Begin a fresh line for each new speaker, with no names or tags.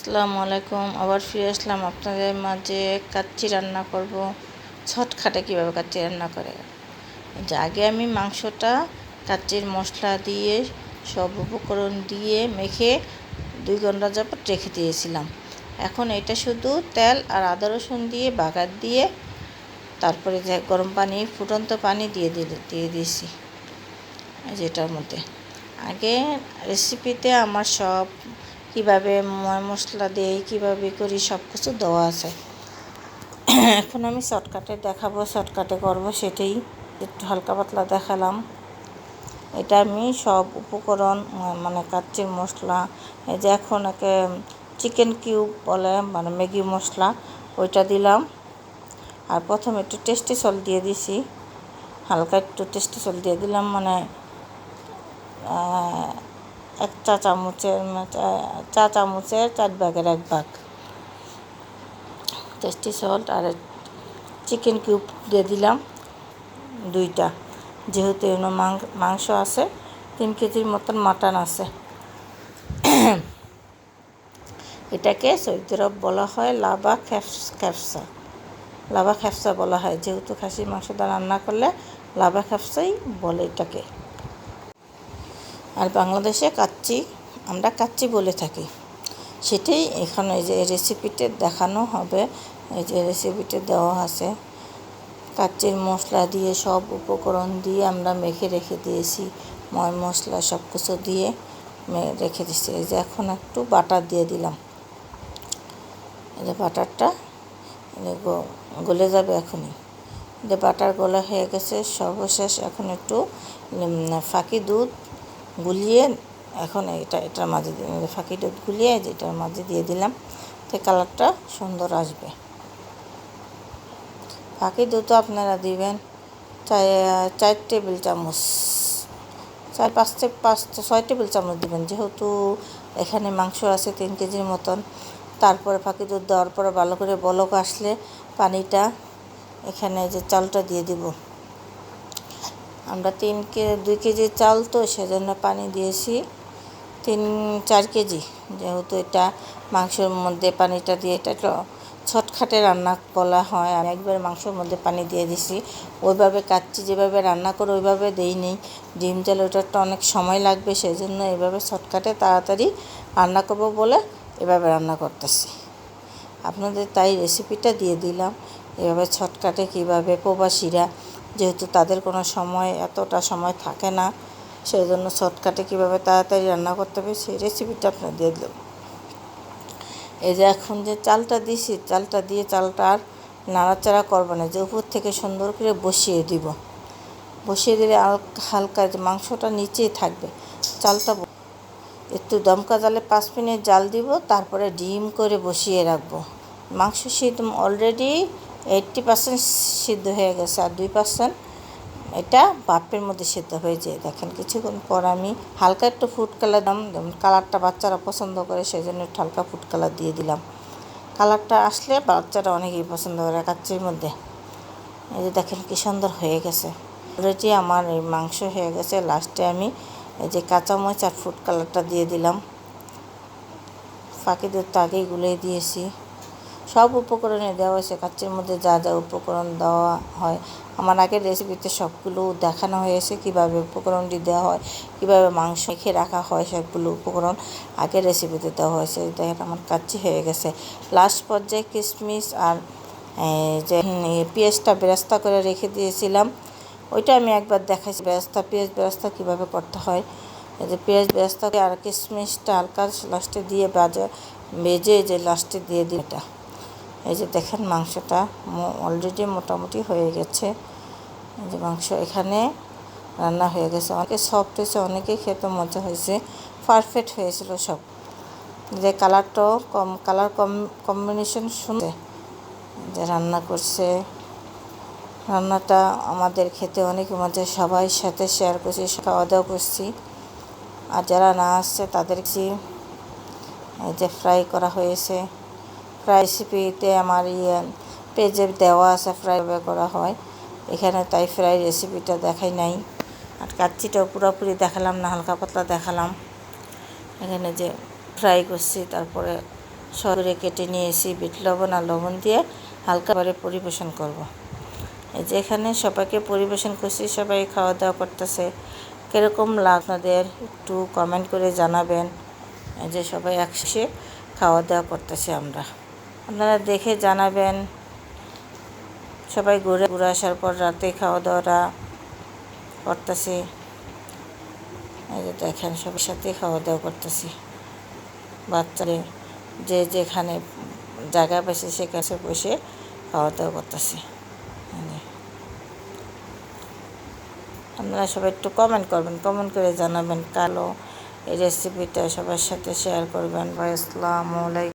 আসসালামু আলাইকুম। আবার ফিরে আসলাম আপনাদের মাঝে। কাচ্চি রান্না করব। ছটখাটে কীভাবে কাচ্চি রান্না করে। যে আগে আমি মাংসটা কাচ্চির মশলা দিয়ে সব উপকরণ দিয়ে মেখে 2 ঘন্টা যাবত রেখে দিয়েছিলাম। এখন এটা শুধু তেল আর আদা রসুন দিয়ে বাগার দিয়ে তারপরে যে গরম পানি ফুটন্ত পানি দিয়ে দিয়েছি যেটার মধ্যে। আগে রেসিপিতে আমার সব কীভাবে মশলা দেই, কীভাবে করি সব কিছু দেওয়া আছে। এখন আমি শর্টকাটে দেখাবো, শর্টকাটে করব, সেটাই একটু হালকা পাতলা দেখালাম। এটা আমি সব উপকরণ মানে কাচ্চির মশলা, এই যে এখন একে চিকেন কিউব বলে মানে ম্যাগি মশলা, ওইটা দিলাম। আর প্রথমে একটু টেস্টি সল্ট দিয়ে দিছি, হালকা একটু টেস্টি সল্ট দিয়ে দিলাম, মানে 1 চা চামচের 4 ভাগের 1 ভাগ টেস্টি সল্ট। আর চিকেন কিউব দিয়ে দিলাম 2টা, যেহেতু এর মাংস আছে 3 কেজির মতন মাটন আছে। এটাকে সৌদি আরব বলা হয় লাবা খ্যাফসা বলা হয়, যেহেতু খাসির মাংসটা রান্না করলে লাবা খ্যাফসাই বলে এটাকে। আর বাংলাদেশে আমরা কাচ্চি বলে থাকি। সেটাই এখানে এই যে রেসিপিতে দেখানো হবে, এই যে রেসিপিতে দেওয়া আছে। কাচ্চির মশলা দিয়ে সব উপকরণ দিয়ে আমরা মেখে রেখে দিয়েছি, মশলা সব কিছু দিয়ে রেখে দিয়েছি। এই যে এখন একটু বাটার দিয়ে দিলাম, এই যে বাটারটা গলে যাবে এখনই। যে বাটার গলা হয়ে গেছে সর্বশেষ, এখন একটু ফাঁকি দুধ গুলিয়ে এখন এটার মাঝে ফাঁকি দুধ গুলিয়ে এটার মাঝে দিয়ে দিলাম, তো কালারটা সুন্দর আসবে। ফাঁকি দুধও আপনারা দিবেন 4 টেবিল চামচ, 6 টেবিল চামচ দিবেন, যেহেতু এখানে মাংস আছে 3 কেজির মতন। তারপরে ফাঁকি দুধ দেওয়ার পরে ভালো করে বলক আসলে পানিটা এখানে যে চালটা দিয়ে দিব। আমরা 2 কেজি চাল, তো সেজন্য পানি দিয়েছি 3-4 কেজি, যেহেতু এটা মাংসের মধ্যে পানিটা দিয়ে এটা ছটখাটে রান্না বলা হয়। আমি একবার মাংসের মধ্যে পানি দিয়ে দিছি, ওইভাবে কাচ্চি যেভাবে রান্না করে ওইভাবে দেইনি। ডিম জাল ওটারটা অনেক সময় লাগবে, সেই জন্য এইভাবে ছটখাটে তাড়াতাড়ি রান্না করবো বলে এভাবে রান্না করতেছি। আপনাদের তাই রেসিপিটা দিয়ে দিলাম, এভাবে ছটকাটে কীভাবে প্রবাসীরা, যেহেতু তাদের কোনো এতটা সময় থাকে না, সেই জন্য ছটকাটে কীভাবে তাড়াতাড়ি রান্না করতে হবে সেই রেসিপিটা আপনার দিয়ে দিলাম। এই যে এখন যে চালটা দিছি, চালটা দিয়ে চালটা আর নাড়াচাড়া করবো না, যে উপর থেকে সুন্দর করে বসিয়ে দিব। বসিয়ে দিলে হালকা যে মাংসটা নিচেই থাকবে। চালটা একটু দমকা জালে 5 মিনিট জাল দিব, তারপরে ডিম করে বসিয়ে রাখবো। মাংস সিদ্ধ অলরেডি 80% সিদ্ধ হয়ে গেছে, আর 2% এটা বাপের মধ্যে সিদ্ধ হয়ে যায়। দেখেন কিছুক্ষণ পর আমি হালকা একটু ফুড কালার দিলাম, যেমন কালারটা বাচ্চারা পছন্দ করে, সেই জন্য একটু হালকা ফুড কালার দিয়ে দিলাম। কালারটা আসলে বাচ্চারা অনেকেই পছন্দ করে কাচ্চির মধ্যে। এই যে দেখেন কি সুন্দর হয়ে গেছে, অলরেডি আমার এই মাংস হয়ে গেছে। লাস্টে আমি এই যে কাঁচামরিচ আর ফুড কালারটা দিয়ে দিলাম। ফাঁকি দুধ তো আগেই গুলিয়ে দিয়েছি। সব উপকরণে দেওয়া হয়েছে, কাচ্চির মধ্যে যা যা উপকরণ দেওয়া হয় আমার আগের রেসিপিতে সবগুলো দেখানো হয়েছে, কীভাবে উপকরণটি দেওয়া হয়, কীভাবে মাংস রেখে রাখা হয়, সবগুলো উপকরণ আগের রেসিপিতে দেওয়া হয়েছে। দেখেন আমার কাচ্চি হয়ে গেছে। লাস্ট পর্যায়ে কিশমিশ আর যে পেঁয়াজটা বেরেস্তা করে রেখে দিয়েছিলাম, ওইটা আমি একবার দেখাইছি পেঁয়াজ বেরেস্তা কীভাবে করতে হয়। এই যে পেঁয়াজ বেরেস্তা আর কিশমিশটা হালকা লাস্টে দিয়ে ভেজে যে লাস্টে দিয়ে দিই এটা। এই যে দেখেন মাংসটা অলরেডি মোটামুটি হয়ে গেছে। এই যে মাংস এখানে রান্না হয়ে গেছে, অনেকে সফট হয়েছে, অনেকেই খেতে মজা হয়েছে, পারফেক্ট হয়েছিল সব। যে কালারটাও কম্বিনেশন শুনে যে রান্না করছে, রান্নাটা আমাদের খেতে অনেক মজা, সবাই সাথে শেয়ার করছি, খাওয়া দাওয়া করছি। আর যারা না আসছে তাদেরকে এই যে ফ্রাই করা হয়েছে। ফ্রাই রেসিপিতে আমার পেজে দেওয়া আছে ফ্রাই করা হয় এখানে, তাই ফ্রাই রেসিপিটা দেখাই নাই। আর কাচ্চিটাও পুরোপুরি দেখালাম না, হালকা পাতলা দেখালাম। এখানে যে ফ্রাই করছি, তারপরে সরে কেটে নিয়েছি বিট লবণ আর লবণ দিয়ে হালকা করে পরিবেশন করব। এই যে এখানে সবাইকে পরিবেশন করছি, সবাই খাওয়া দাওয়া করতেছে। কীরকম আপনাদের একটু কমেন্ট করে জানাবেন। এই যে সবাই একসাথে খাওয়া দাওয়া করতেছি আমরা, আপনারা দেখে জানাবেন। সবাই ঘুরে আসার পর রাতে খাওয়া দাওয়াটা করতেছি। এই যে দেখেন সবার সাথে খাওয়া দাওয়া করতেছি। বাচ্চাদের যে যেখানে জায়গা পাইছে সেখানে বসে খাওয়া দাওয়া করতেছি। আপনারা সবাই একটু কমেন্ট করবেন, কমেন্ট করে জানাবেন কালো এই রেসিপিটা সবার সাথে শেয়ার করবেন। ভাই আসসালামু আলাইকুম।